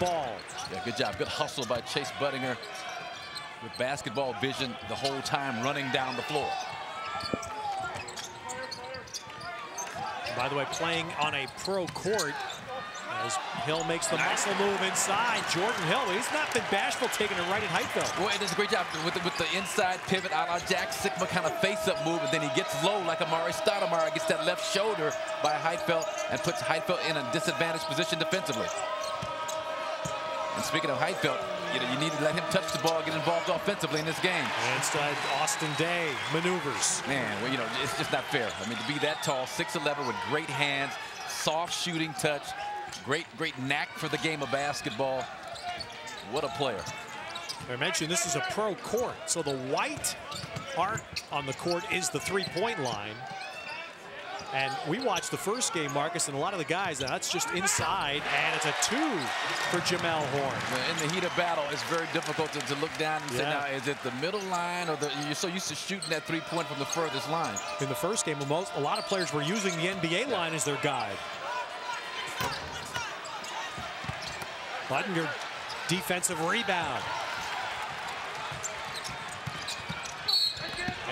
ball. Yeah, good job. Good hustle by Chase Buttinger with basketball vision the whole time running down the floor. By the way, playing on a pro court as Hill makes the muscle move inside. Jordan Hill, he's not been bashful taking it right at Heitfeld. Well, it does a great job with the inside pivot a la Jack Sigma kind of face-up move, and then he gets low like Amari Stoudemire, gets that left shoulder by Heitfeld and puts Heitfeld in a disadvantaged position defensively. And speaking of Heitfeld, you need to let him touch the ball, get involved offensively in this game. And instead, Austin Day maneuvers. Man, well, it's just not fair. I mean, to be that tall, 6'11", with great hands, soft shooting touch, great knack for the game of basketball. What a player. I mentioned this is a pro court, so the white arc on the court is the three-point line. And we watched the first game, Marcus, and a lot of the guys, that's just inside, and it's a 2 for Jamel Horn. In the heat of battle, it's very difficult to look down and say, now, is it the middle line, or you're so used to shooting that three-point from the furthest line? In the first game, a lot of players were using the NBA line as their guide. Buttinger, defensive rebound.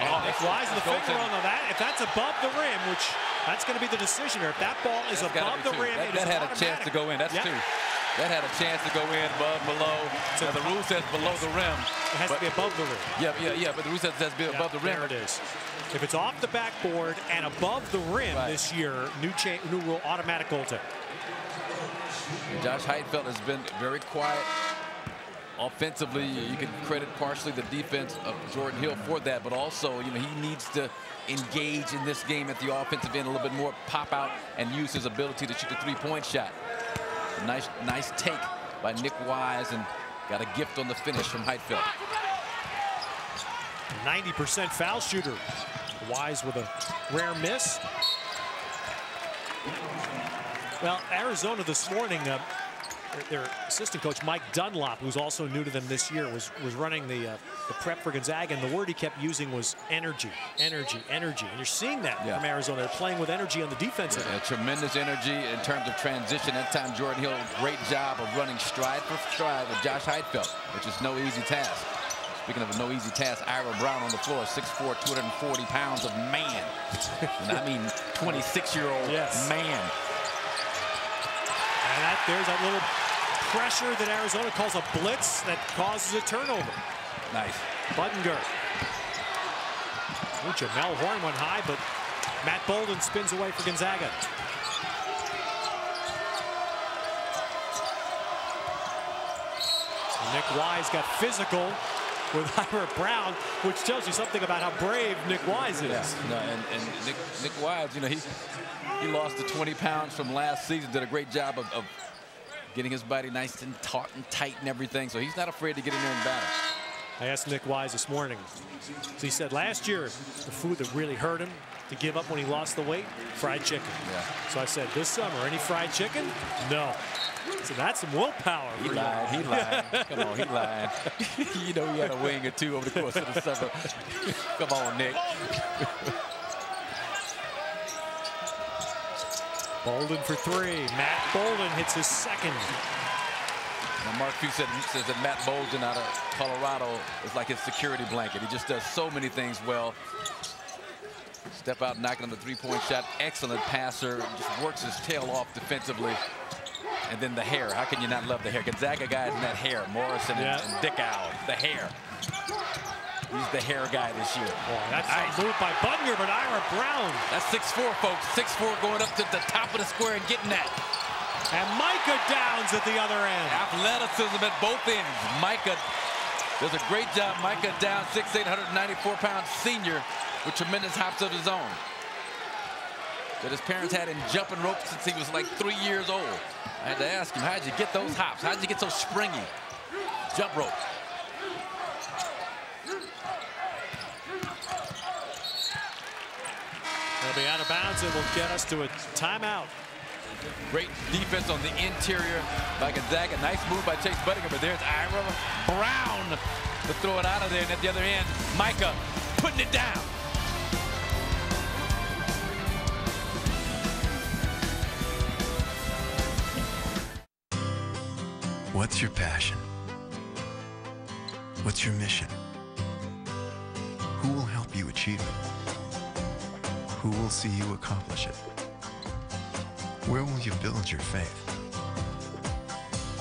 And Nick Wise with the finger on that. If that's above the rim, which that's going to be the decision here. If that ball is above the rim, that had a chance to go in. That's 2. That had a chance to go in, above, below. So the rule says below the rim. It has to be above the rim. Yeah, but the rule says it has to be above the rim. There it is. If it's off the backboard and above the rim this year, new rule, automatic goal tip. Josh Heitfeld has been very quiet. Offensively, you can credit partially the defense of Jordan Hill for that, but also, he needs to engage in this game at the offensive end a little bit more, pop out and use his ability to shoot the three-point shot. A nice take by Nick Wise, and got a gift on the finish from Heitfeld. 90% foul shooter. Wise with a rare miss. Well, Arizona this morning, their assistant coach Mike Dunlop, who's also new to them this year, was running the prep for Gonzaga, and the word he kept using was energy. And you're seeing that from Arizona. They're playing with energy on the defensive end. Tremendous energy in terms of transition. That time Jordan Hill, great job of running stride for stride with Josh Heitfeld, which is no easy task. Speaking of a no easy task, Ira Brown on the floor, 6'4", 240 pounds of man. And I mean 26-year-old man. And there's that little pressure that Arizona calls a blitz that causes a turnover. Nice. Buttinger. Ooh, Jamel Horn went high, but Matt Bolden spins away for Gonzaga. Nick Wise got physical with Ira Brown, which tells you something about how brave Nick Wise is. Yeah. No, and Nick Wise, he lost the 20 pounds from last season, did a great job of getting his body nice and taut and tight and everything, so he's not afraid to get in there and battle. I asked Nick Wise this morning. So he said last year, the food that really hurt him to give up when he lost the weight, fried chicken. Yeah. So I said, this summer, any fried chicken? No. So that's some willpower. He lied. Come on, he lied. He had a wing or two over the course of the summer. Come on, Nick. Bolden for 3. Matt Bolden hits his second. Now Mark Few says that Matt Bolden out of Colorado is like his security blanket. He just does so many things well. Step out, knocking on the three-point shot. Excellent passer. Just works his tail off defensively. And then the hair. How can you not love the hair? Gonzaga guys in that hair. Morrison and Dick Owl. The hair. He's the hair guy this year. Boy, that's nice. A move by Buttinger, but Ira Brown. That's 6'4", folks. 6'4", going up to the top of the square and getting that. And Micah Downs at the other end. Athleticism at both ends. Micah does a great job. Micah Downs, 6'8", 194-pound senior with tremendous hops of his own. That his parents had him jumping rope since he was like 3 years old. I had to ask him, how'd you get those hops? How'd you get so springy? Jump rope. They'll be out of bounds and will get us to a timeout. Great defense on the interior by Gonzaga. Nice move by Chase Buttinger, but there's Ira Brown to throw it out of there. And at the other end, Micah putting it down. What's your passion? What's your mission? Who will help you achieve it? Who will see you accomplish it? Where will you build your faith?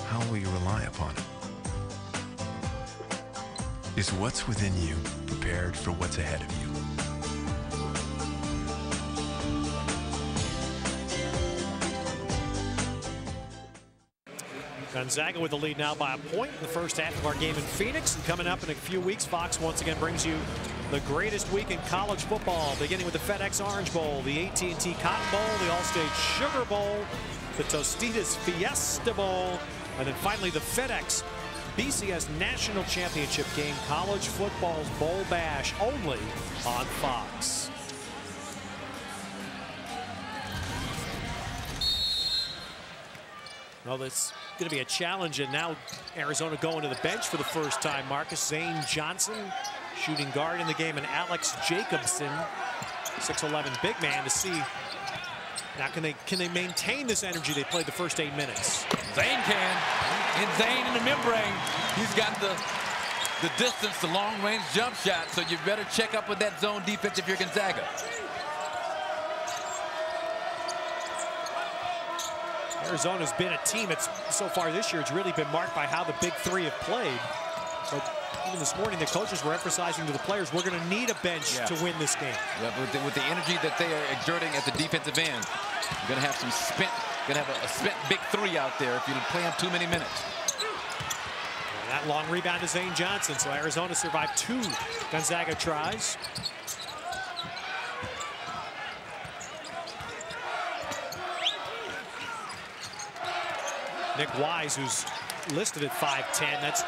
How will you rely upon it? Is what's within you prepared for what's ahead of you? Gonzaga with the lead now by a point in the first half of our game in Phoenix. And coming up in a few weeks, Fox once again brings you the greatest week in college football, beginning with the FedEx Orange Bowl, the AT&T Cotton Bowl, the All-State Sugar Bowl, the Tostitos Fiesta Bowl, and then finally the FedEx BCS National Championship game, college football's Bowl Bash, only on Fox. Well, it's going to be a challenge, and now Arizona going to the bench for the first time. Marcus Zane Johnson, shooting guard in the game, and Alex Jacobson, 6'11" big man, to see now can they maintain this energy they played the first 8 minutes. Zane can, and Zane in the membrane. He's got the distance, the long-range jump shot, so you better check up with that zone defense if you're Gonzaga. Arizona's been a team that's so far this year, it's really been marked by how the big three have played. But even this morning, the coaches were emphasizing to the players, we're going to need a bench to win this game. Yeah, with the energy that they are exerting at the defensive end, you're going to have some spent, a spent big three out there if you play them too many minutes. And that long rebound to Zane Johnson, so Arizona survived 2 Gonzaga tries. Nick Wise, who's listed at 5'10", that's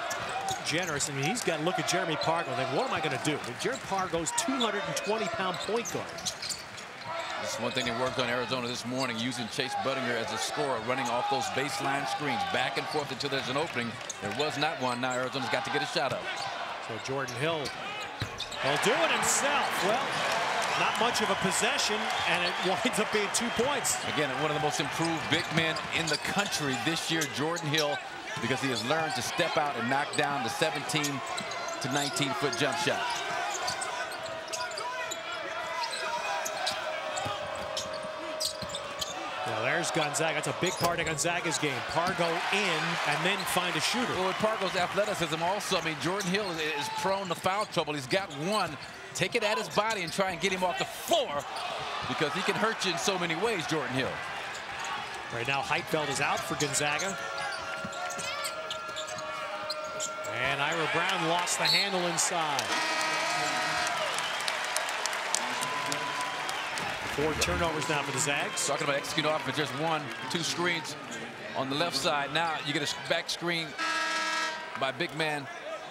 generous. I mean, he's got to look at Jeremy Pargo and think, what am I going to do? Jeremy Pargo's 220-pound point guard. That's one thing they worked on Arizona this morning, using Chase Budinger as a scorer, running off those baseline screens back and forth until there's an opening. There was not one. Now Arizona's got to get a shot up. So Jordan Hill will do it himself. Well, not much of a possession, and it winds up being 2 points. Again, one of the most improved big men in the country this year, Jordan Hill, because he has learned to step out and knock down the 17 to 19-foot jump shot. Well, there's Gonzaga. That's a big part of Gonzaga's game. Pargo in and then find a shooter. Well, with Pargo's athleticism also, I mean, Jordan Hill is prone to foul trouble. He's got one. Take it at his body and try and get him off the floor, because he can hurt you in so many ways, Jordan Hill. Right now, Heitfeld is out for Gonzaga. And Ira Brown lost the handle inside. 4 turnovers now for the Zags. Talking about executing offense, just 1, 2 screens on the left side. Now you get a back screen by big man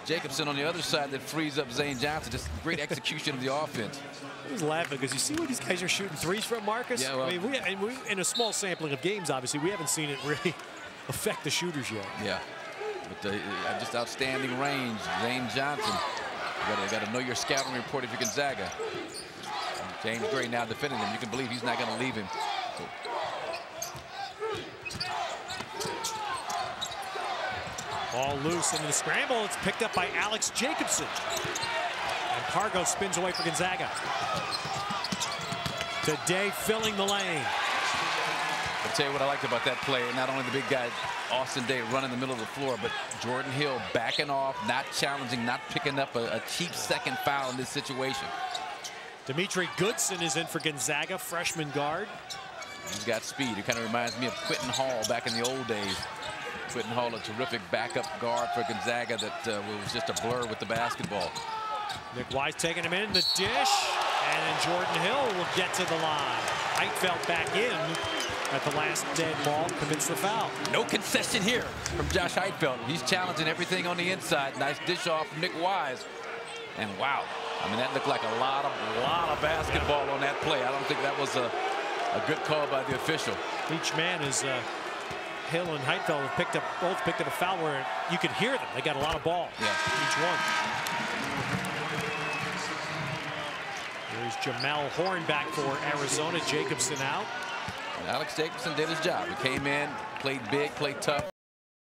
Jacobson on the other side that frees up Zane Johnson. Just great execution of the offense. I was laughing because you see what these guys are shooting threes from, Marcus? Yeah, well, I mean, we in a small sampling of games, obviously, we haven't seen it really affect the shooters yet. Yeah, but just outstanding range. Zane Johnson. You got to know your scouting report if you're Gonzaga. James Gray now defending him. You can believe he's not going to leave him. Ball loose into the scramble. It's picked up by Alex Jacobson. And Pargo spins away for Gonzaga. Today filling the lane. I'll tell you what I liked about that play. Not only the big guy, Austin Day, running the middle of the floor, but Jordan Hill backing off, not challenging, not picking up a cheap second foul in this situation. Dimitri Goodson is in for Gonzaga, freshman guard. He's got speed. It kind of reminds me of Quentin Hall back in the old days. Quentin Hall, a terrific backup guard for Gonzaga that was just a blur with the basketball. Nick Wise taking him in the dish, and then Jordan Hill will get to the line. Heitfeld back in at the last dead ball, commits the foul. No concession here from Josh Heitfeld. He's challenging everything on the inside. Nice dish off from Nick Wise. And wow, I mean, that looked like a lot of basketball on that play. I don't think that was a good call by the official. Each man is Hill and Heitfeld have both picked up a foul where you could hear them. They got a lot of ball. Yeah. Each one. Here's Jamel Horn back for Arizona. Jacobson out. Alex Jacobson did his job. He came in, played big, played tough.